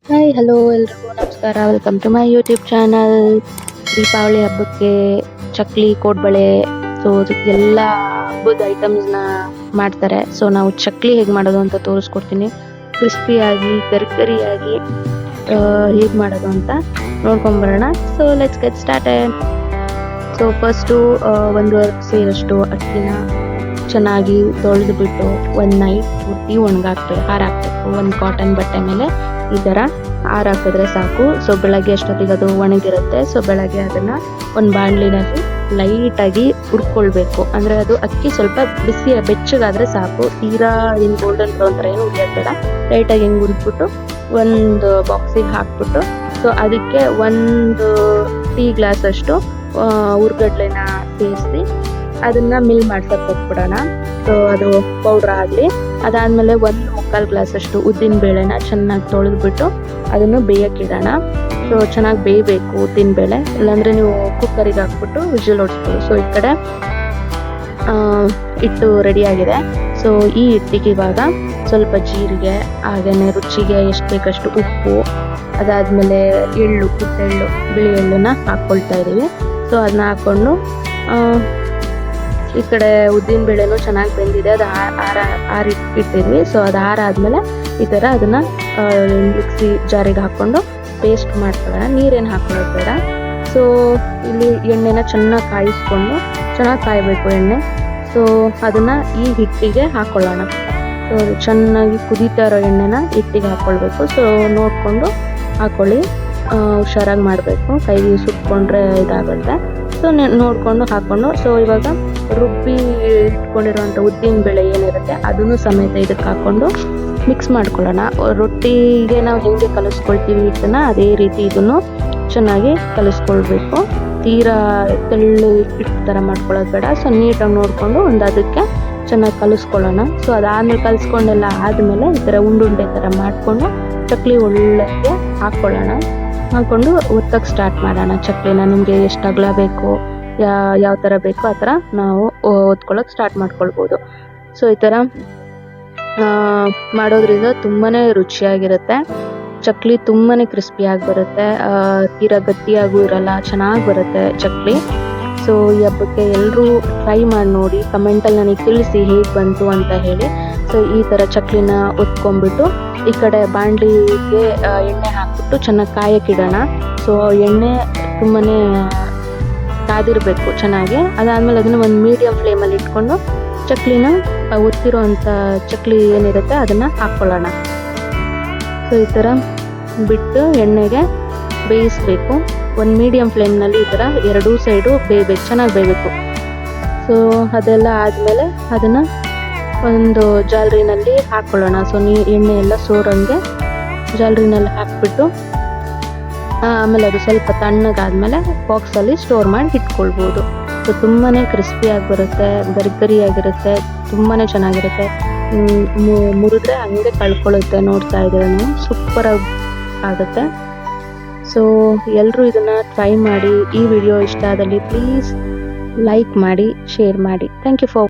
Hi hello ಎಲ್ರಿಗೂ ನಮಸ್ಕಾರ. Welcome to my YouTube channel. Deepavali ಹಬ್ಬಕ್ಕೆ ಚಕ್ಲಿ ಕೋಡ್ಬಳೆ ಸೊ ಎಲ್ಲ ಹಬ್ಬದ ಐಟಮ್ಸ್ನ ಮಾಡ್ತಾರೆ. ಸೊ ನಾವು ಚಕ್ಲಿ ಹೇಗೆ ಮಾಡೋದು ಅಂತ ತೋರಿಸ್ಕೊಡ್ತೀನಿ. ಕ್ರಿಸ್ಪಿಯಾಗಿ ಗರಿಗರಿಯಾಗಿ ಹೇಗೆ ಮಾಡೋದು ಅಂತ ನೋಡ್ಕೊಂಬರೋಣ. So let's get started. So first ಒಂದು ಸೇರಷ್ಟು ಅಕ್ಕಿನ ಚೆನ್ನಾಗಿ ತೊಳೆದು ಬಿಟ್ಟು ಒಂದು ನೈಟ್ ಪೂರ್ತಿ ಒಣಗಾಕ್ಬೇಕು, ಹಾರಾಕ್ಬೇಕು. ಒಂದು ಕಾಟನ್ ಬಟ್ಟೆ ಮೇಲೆ ಈ ಥರ ಹಾರಾಕಿದ್ರೆ ಸಾಕು. ಸೊ ಬೆಳಗ್ಗೆ ಅಷ್ಟೊತ್ತಿಗೆ ಅದು ಒಣಗಿರುತ್ತೆ. ಸೊ ಬೆಳಗ್ಗೆ ಅದನ್ನು ಒಂದು ಬಾಣಲಿನಲ್ಲಿ ಲೈಟಾಗಿ ಹುರ್ಕೊಳ್ಬೇಕು. ಅಂದರೆ ಅದು ಅಕ್ಕಿ ಸ್ವಲ್ಪ ಬಿಸಿ ಬೆಚ್ಚಗಾದರೆ ಸಾಕು. ತೀರಾ ಹಿಂಗೆ ಗೋಲ್ಡನ್ ಬ್ರೌನ್ ಥರ ಏನು ಉರಿಯೋದು ಬೇಡ. ಲೈಟಾಗಿ ಹಿಂಗೆ ಹುರಿದ್ಬಿಟ್ಟು ಒಂದು ಬಾಕ್ಸಿಗೆ ಹಾಕ್ಬಿಟ್ಟು ಸೊ ಅದಕ್ಕೆ ಒಂದು ಟೀ ಗ್ಲಾಸ್ ಅಷ್ಟು ಹುರ್ಗಡ್ಲೆನ ಸೇರಿಸಿ ಅದನ್ನು ಮಿಲ್ ಮಾಡ್ಸಕ್ಕೆ ಹೋಗ್ಬಿಡೋಣ. ಸೊ ಅದು ಪೌಡ್ರ್ ಆಗಲಿ. ಅದಾದಮೇಲೆ 1-1/4 ಗ್ಲಾಸ್ ಅಷ್ಟು ಉದ್ದಿನ ಬೇಳೆನ ಚೆನ್ನಾಗಿ ತೊಳೆದ್ಬಿಟ್ಟು ಅದನ್ನು ಬೇಯಕ್ಕಿಡೋಣ. ಸೊ ಚೆನ್ನಾಗಿ ಬೇಯಬೇಕು ಉದ್ದಿನ ಬೇಳೆ, ಇಲ್ಲಾಂದರೆ ನೀವು ಕುಕ್ಕರಿಗೆ ಹಾಕ್ಬಿಟ್ಟು ವಿಷಲ್ ಹೊಡಿಸ್ಬೋದು. ಸೊ ಈ ಕಡೆ ಹಿಟ್ಟು ರೆಡಿಯಾಗಿದೆ. ಸೊ ಈ ಹಿಟ್ಟಿಗೆ ಇವಾಗ ಸ್ವಲ್ಪ ಜೀರಿಗೆ, ಹಾಗೆಯೇ ರುಚಿಗೆ ಎಷ್ಟು ಬೇಕಷ್ಟು ಉಪ್ಪು, ಅದಾದಮೇಲೆ ಎಳ್ಳು, ಪುಟ್ಟೆಳ್ಳು, ಬಿಳಿ ಎಳ್ಳನ್ನ ಹಾಕ್ಕೊಳ್ತಾ ಇದ್ದೀವಿ. ಸೊ ಅದನ್ನ ಹಾಕ್ಕೊಂಡು ಈ ಕಡೆ ಉದ್ದಿನ ಬೇಳೆನೂ ಚೆನ್ನಾಗಿ ಬೆಂದಿದೆ, ಅದು ಆರಿಟ್ಟಿದ್ವಿ. ಸೊ ಅದು ಆರಾದ್ಮೇಲೆ ಈ ಥರ ಅದನ್ನು ಮಿಕ್ಸಿ ಜಾರಿಗೆ ಹಾಕ್ಕೊಂಡು ಪೇಸ್ಟ್ ಮಾಡ್ಕೊಳ್ಳೋಣ. ನೀರೇನು ಹಾಕ್ಕೊಳ್ಳೋದು ಬೇಡ. ಸೊ ಇಲ್ಲಿ ಎಣ್ಣೆನ ಚೆನ್ನಾಗಿ ಕಾಯಿಸ್ಕೊಂಡು, ಚೆನ್ನಾಗಿ ಕಾಯಬೇಕು ಎಣ್ಣೆ. ಸೊ ಅದನ್ನು ಈ ಹಿಟ್ಟಿಗೆ ಹಾಕ್ಕೊಳ್ಳೋಣ. ಸೊ ಚೆನ್ನಾಗಿ ಕುದೀತಾ ಇರೋ ಎಣ್ಣೆನ ಹಿಟ್ಟಿಗೆ ಹಾಕ್ಕೊಳ್ಬೇಕು. ಸೊ ನೋಡಿಕೊಂಡು ಹಾಕ್ಕೊಳ್ಳಿ, ಹುಷಾರಾಗಿ ಮಾಡಬೇಕು, ಕೈಗೆ ಸುಟ್ಕೊಂಡ್ರೆ ಇದಾಗುತ್ತೆ. ಸೊ ನೋಡಿಕೊಂಡು ಹಾಕ್ಕೊಂಡು ಸೊ ಇವಾಗ ರುಬ್ಬಿ ಇಟ್ಕೊಂಡಿರೋಂಥ ಉದ್ದಿನ ಬೇಳೆ ಏನಿರುತ್ತೆ ಅದನ್ನು ಸಮೇತ ಇದಕ್ಕೆ ಹಾಕ್ಕೊಂಡು ಮಿಕ್ಸ್ ಮಾಡ್ಕೊಳ್ಳೋಣ. ರೊಟ್ಟಿಗೆ ನಾವು ಹೇಗೆ ಕಲಿಸ್ಕೊಳ್ತೀವಿ ಹಿಟ್ಟನ್ನು ಅದೇ ರೀತಿ ಇದನ್ನು ಚೆನ್ನಾಗಿ ಕಲಿಸ್ಕೊಳ್ಬೇಕು. ತೀರಾ ತೆಳ್ಳು ಹಿಟ್ಟು ಥರ ಮಾಡ್ಕೊಳ್ಳೋದು ಬೇಡ. ಸೊ ನೀಟಾಗಿ ನೋಡಿಕೊಂಡು ಒಂದು ಅದಕ್ಕೆ ಚೆನ್ನಾಗಿ ಕಲಿಸ್ಕೊಳ್ಳೋಣ. ಸೊ ಅದಾದಮೇಲೆ ಕಲಿಸ್ಕೊಂಡೆಲ್ಲ ಆದಮೇಲೆ ಈ ಥರ ಉಂಡುಂಡೆ ಥರ ಮಾಡಿಕೊಂಡು ಚಕ್ಲಿ ಒಳ್ಳೆಗೆ ಹಾಕ್ಕೊಳ್ಳೋಣ. ಹಾಕ್ಕೊಂಡು ಒತ್ತಕ್ಕೆ ಸ್ಟಾರ್ಟ್ ಮಾಡೋಣ ಚಕ್ಲಿನ. ನಿಮಗೆ ಎಷ್ಟು ಅಗಲ ಬೇಕು, ಯಾವ ಥರ ಬೇಕೋ ಆ ಥರ ನಾವು ಒತ್ಕೊಳ್ಳೋಕೆ ಸ್ಟಾರ್ಟ್ ಮಾಡ್ಕೊಳ್ಬೋದು. ಸೊ ಈ ಥರ ಮಾಡೋದ್ರಿಂದ ತುಂಬಾ ರುಚಿಯಾಗಿರುತ್ತೆ. ಚಕ್ಲಿ ತುಂಬಾ ಕ್ರಿಸ್ಪಿಯಾಗಿ ಬರುತ್ತೆ, ತೀರಾ ಗಟ್ಟಿಯಾಗೂ ಇರಲ್ಲ, ಚೆನ್ನಾಗಿ ಬರುತ್ತೆ ಚಕ್ಲಿ. ಸೊ ಈ ಹಬ್ಬಕ್ಕೆ ಎಲ್ಲರೂ ಟ್ರೈ ಮಾಡಿ ನೋಡಿ, ಕಮೆಂಟಲ್ಲಿ ನನಗೆ ತಿಳಿಸಿ ಹೇಗೆ ಬಂತು ಅಂತ ಹೇಳಿ. ಸೊ ಈ ಥರ ಚಕ್ಲಿನ ಒತ್ಕೊಂಡ್ಬಿಟ್ಟು ಈ ಕಡೆ ಬಾಣಲಿಗೆ ಎಣ್ಣೆ ಹಾಕ್ಬಿಟ್ಟು ಚೆನ್ನಾಗಿ ಕಾಯಕ್ಕಿಡೋಣ. ಸೊ ಎಣ್ಣೆ ತುಂಬಾ ಕಾದಿರಬೇಕು ಚೆನ್ನಾಗಿ. ಅದಾದಮೇಲೆ ಅದನ್ನು ಒಂದು ಮೀಡಿಯಮ್ ಫ್ಲೇಮಲ್ಲಿ ಇಟ್ಕೊಂಡು ಚಕ್ಲಿನ ಒತ್ತಿರೋ ಅಂಥ ಚಕ್ಲಿ ಏನಿರುತ್ತೆ ಅದನ್ನು ಹಾಕ್ಕೊಳ್ಳೋಣ. ಸೊ ಈ ಥರ ಬಿಟ್ಟು ಎಣ್ಣೆಗೆ ಬೇಯಿಸಬೇಕು. ಒಂದು ಮೀಡಿಯಮ್ ಫ್ಲೇಮ್ನಲ್ಲಿ ಈ ಥರ ಎರಡೂ ಸೈಡು ಬೇಯಬೇಕು, ಚೆನ್ನಾಗಿ ಬೇಯಬೇಕು. ಸೊ ಅದೆಲ್ಲ ಆದಮೇಲೆ ಅದನ್ನು ಒಂದು ಜಾಲರಿನಲ್ಲಿ ಹಾಕ್ಕೊಳ್ಳೋಣ. ಸೊ ಎಣ್ಣೆ ಎಲ್ಲ ಸೋರಂಗೆ ಜಾಲರಿನಲ್ಲಿ ಹಾಕ್ಬಿಟ್ಟು ಆಮೇಲೆ ಅದು ಸ್ವಲ್ಪ ತಣ್ಣಗಾದ್ಮೇಲೆ ಬಾಕ್ಸಲ್ಲಿ ಸ್ಟೋರ್ ಮಾಡಿ ಇಟ್ಕೊಳ್ಬೋದು. ಸೊ ತುಂಬಾ ಕ್ರಿಸ್ಪಿಯಾಗಿ ಬರುತ್ತೆ, ಗರಿಗರಿಯಾಗಿರುತ್ತೆ, ತುಂಬಾ ಚೆನ್ನಾಗಿರುತ್ತೆ. ಮುರಿದ್ರೆ ಹಂಗೆ ಕಳ್ಕೊಳ್ಳುತ್ತೆ. ನೋಡ್ತಾ ಇದ್ದೀರ ನೀವು, ಸೂಪರಾಗಿ ಆಗುತ್ತೆ. ಸೊ ಎಲ್ಲರೂ ಇದನ್ನು ಟ್ರೈ ಮಾಡಿ. ಈ ವಿಡಿಯೋ ಇಷ್ಟ ಆದಲ್ಲಿ ಪ್ಲೀಸ್ ಲೈಕ್ ಮಾಡಿ, ಶೇರ್ ಮಾಡಿ. Thank you for